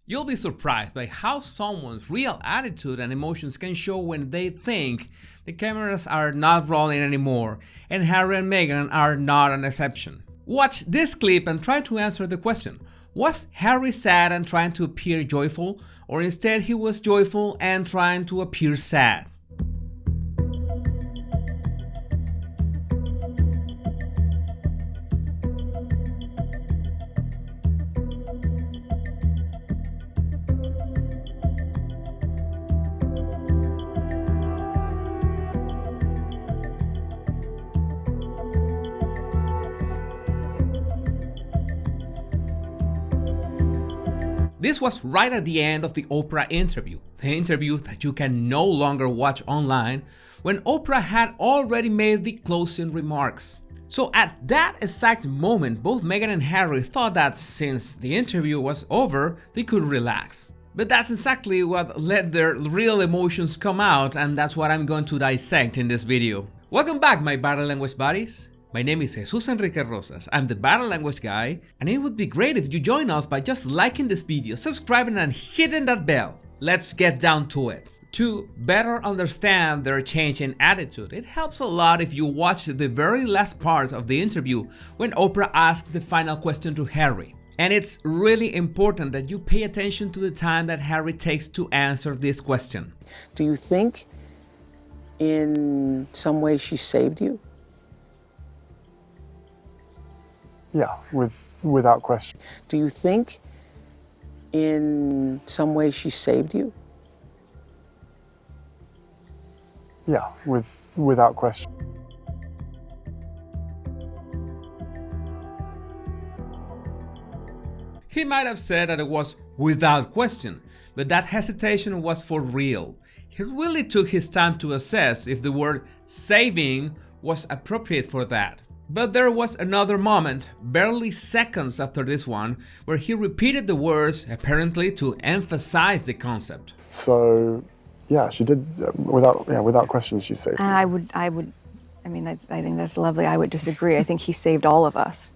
You'll be surprised by how someone's real attitude and emotions can show when they think the cameras are not rolling anymore, and Harry and Meghan are not an exception. Watch this clip and try to answer the question: was Harry sad and trying to appear joyful, or instead he was joyful and trying to appear sad? This was right at the end of the Oprah interview, the interview that you can no longer watch online, when Oprah had already made the closing remarks. So at that exact moment, both Meghan and Harry thought that since the interview was over, they could relax. But that's exactly what let their real emotions come out, and that's what I'm going to dissect in this video. Welcome back, my body language buddies. My name is Jesus Enrique Rosas, I'm the body language guy, and it would be great if you join us by just liking this video, subscribing and hitting that bell. Let's get down to it. To better understand their change in attitude, it helps a lot if you watch the very last part of the interview when Oprah asked the final question to Harry. And it's really important that you pay attention to the time that Harry takes to answer this question. Do you think in some way she saved you? Yeah, without question. Do you think in some way she saved you? Yeah, without question. He might have said that it was without question, but that hesitation was for real. He really took his time to assess if the word saving was appropriate for that. But there was another moment, barely seconds after this one, where he repeated the words, apparently to emphasize the concept. So, yeah, she did, without question, she saved me. I think that's lovely. I would disagree. I think he saved all of us.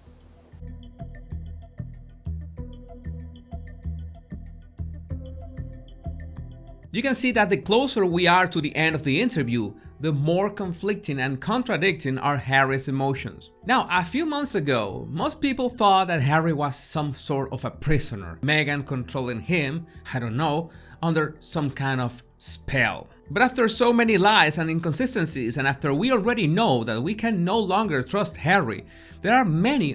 You can see that the closer we are to the end of the interview, the more conflicting and contradicting are Harry's emotions. Now, a few months ago, most people thought that Harry was some sort of a prisoner, Meghan controlling him, I don't know, under some kind of spell. But after so many lies and inconsistencies, and after we already know that we can no longer trust Harry, there are many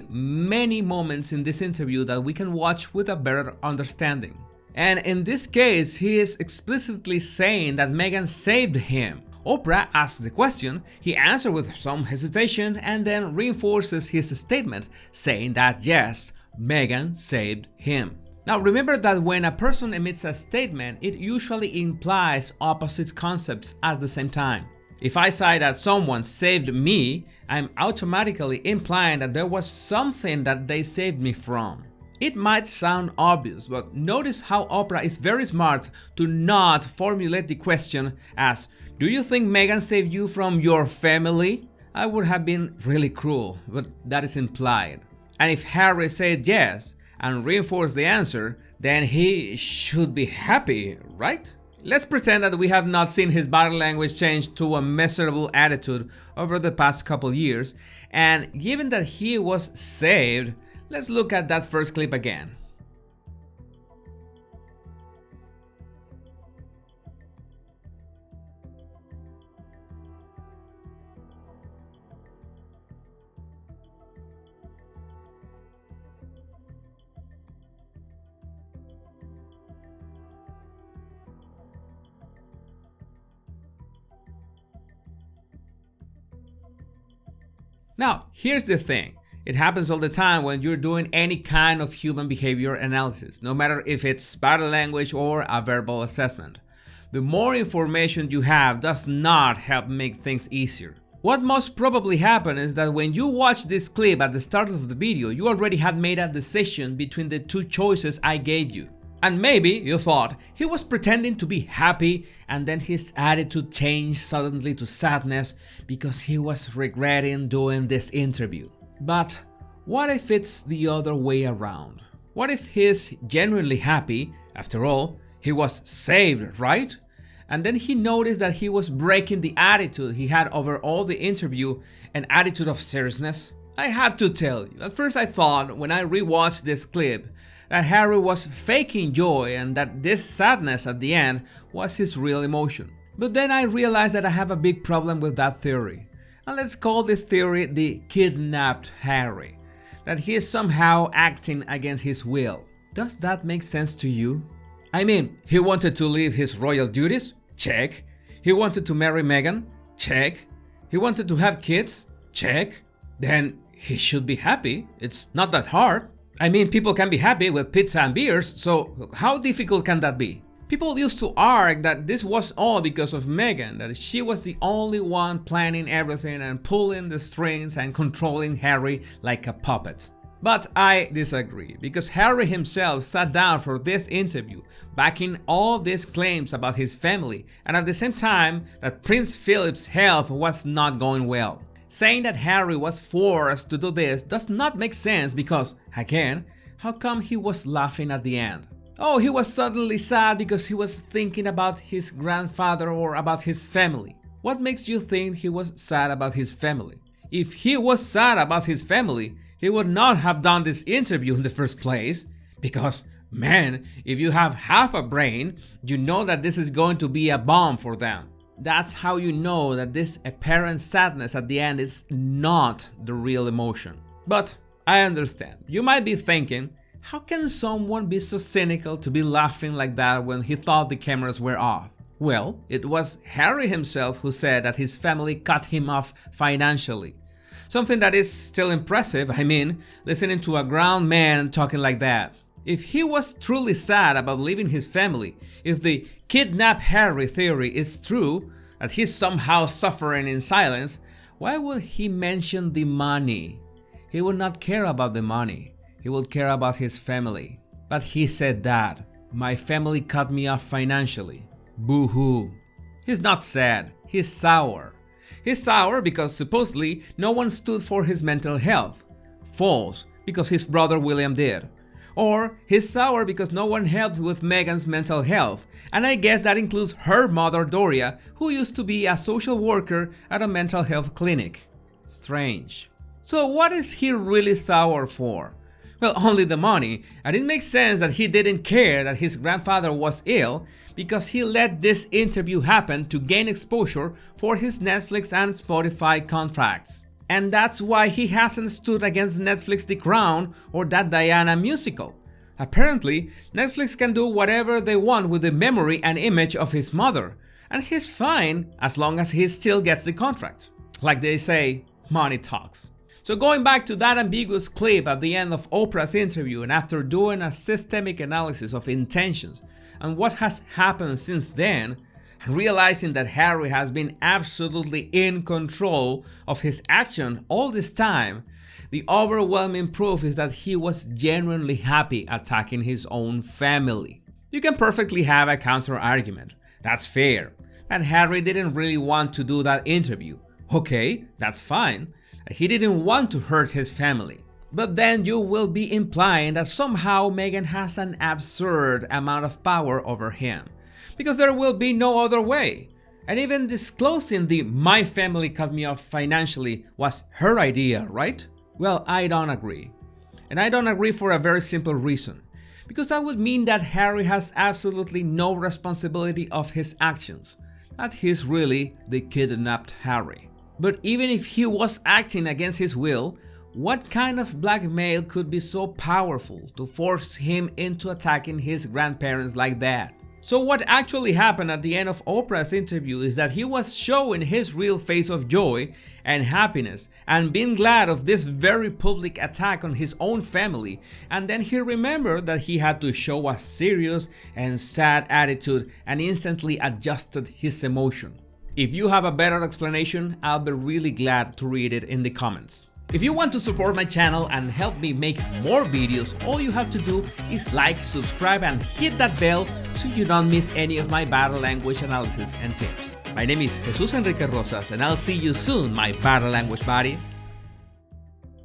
moments in this interview that we can watch with a better understanding. And in this case, he is explicitly saying that Meghan saved him. Oprah asks the question, he answers with some hesitation and then reinforces his statement, saying that yes, Meghan saved him. Now remember that when a person emits a statement, it usually implies opposite concepts at the same time. If I say that someone saved me, I'm automatically implying that there was something that they saved me from. It might sound obvious, but notice how Oprah is very smart to not formulate the question as, do you think Meghan saved you from your family? I would have been really cruel, but that is implied. And if Harry said yes and reinforced the answer, then he should be happy, right? Let's pretend that we have not seen his body language change to a miserable attitude over the past couple years, and given that he was saved, let's look at that first clip again. Now, here's the thing. It happens all the time when you're doing any kind of human behavior analysis, no matter if it's body language or a verbal assessment. The more information you have does not help make things easier. What most probably happened is that when you watch this clip at the start of the video, you already had made a decision between the two choices I gave you. And maybe you thought he was pretending to be happy and then his attitude changed suddenly to sadness because he was regretting doing this interview. But what if it's the other way around? What if he's genuinely happy After all, he was saved, right? And then he noticed that he was breaking the attitude he had over all the interview, an attitude of seriousness. I have to tell you, at first I thought when I rewatched this clip that Harry was faking joy and that this sadness at the end was his real emotion. But then I realized that I have a big problem with that theory. And let's call this theory the kidnapped Harry. That he is somehow acting against his will. Does that make sense to you? I mean, he wanted to leave his royal duties? Check. He wanted to marry Meghan? Check. He wanted to have kids? Check. Then he should be happy. It's not that hard. I mean, people can be happy with pizza and beers, so how difficult can that be? People used to argue that this was all because of Meghan, that she was the only one planning everything and pulling the strings and controlling Harry like a puppet. But I disagree, because Harry himself sat down for this interview, backing all these claims about his family, and at the same time that Prince Philip's health was not going well. Saying that Harry was forced to do this does not make sense because, again, how come he was laughing at the end? Oh, he was suddenly sad because he was thinking about his grandfather or about his family. What makes you think he was sad about his family? If he was sad about his family, he would not have done this interview in the first place. Because, man, if you have half a brain, you know that this is going to be a bomb for them. That's how you know that this apparent sadness at the end is not the real emotion. But I understand. You might be thinking, how can someone be so cynical to be laughing like that when he thought the cameras were off? Well, it was Harry himself who said that his family cut him off financially. Something that is still impressive, I mean, listening to a grown man talking like that. If he was truly sad about leaving his family, if the kidnap Harry theory is true, that he's somehow suffering in silence, why would he mention the money? He would not care about the money. He would care about his family. But he said that, my family cut me off financially. Boo-hoo. He's not sad, he's sour. He's sour because supposedly no one stood for his mental health. False, because his brother William did. Or he's sour because no one helped with Meghan's mental health, and I guess that includes her mother Doria, who used to be a social worker at a mental health clinic. Strange. So what is he really sour for? Well, only the money, and it makes sense that he didn't care that his grandfather was ill because he let this interview happen to gain exposure for his Netflix and Spotify contracts. And that's why he hasn't stood against Netflix The Crown or that Diana musical. Apparently, Netflix can do whatever they want with the memory and image of his mother, and he's fine as long as he still gets the contract. Like they say, money talks. So going back to that ambiguous clip at the end of Oprah's interview, and after doing a systemic analysis of intentions and what has happened since then, and realizing that Harry has been absolutely in control of his action all this time, the overwhelming proof is that he was genuinely happy attacking his own family. You can perfectly have a counter-argument. That's fair. That Harry didn't really want to do that interview. Okay, that's fine. He didn't want to hurt his family. But then you will be implying that somehow Meghan has an absurd amount of power over him. Because there will be no other way. And even disclosing the "my family cut me off financially" was her idea, right? Well, I don't agree. And I don't agree for a very simple reason. Because that would mean that Harry has absolutely no responsibility of his actions. That he's really the kidnapped Harry. But even if he was acting against his will, what kind of blackmail could be so powerful to force him into attacking his grandparents like that? So what actually happened at the end of Oprah's interview is that he was showing his real face of joy and happiness and being glad of this very public attack on his own family, and then he remembered that he had to show a serious and sad attitude and instantly adjusted his emotion. If you have a better explanation, I'll be really glad to read it in the comments. If you want to support my channel and help me make more videos, all you have to do is like, subscribe, and hit that bell so you don't miss any of my body language analysis and tips. My name is Jesus Enrique Rosas, and I'll see you soon, my body language buddies.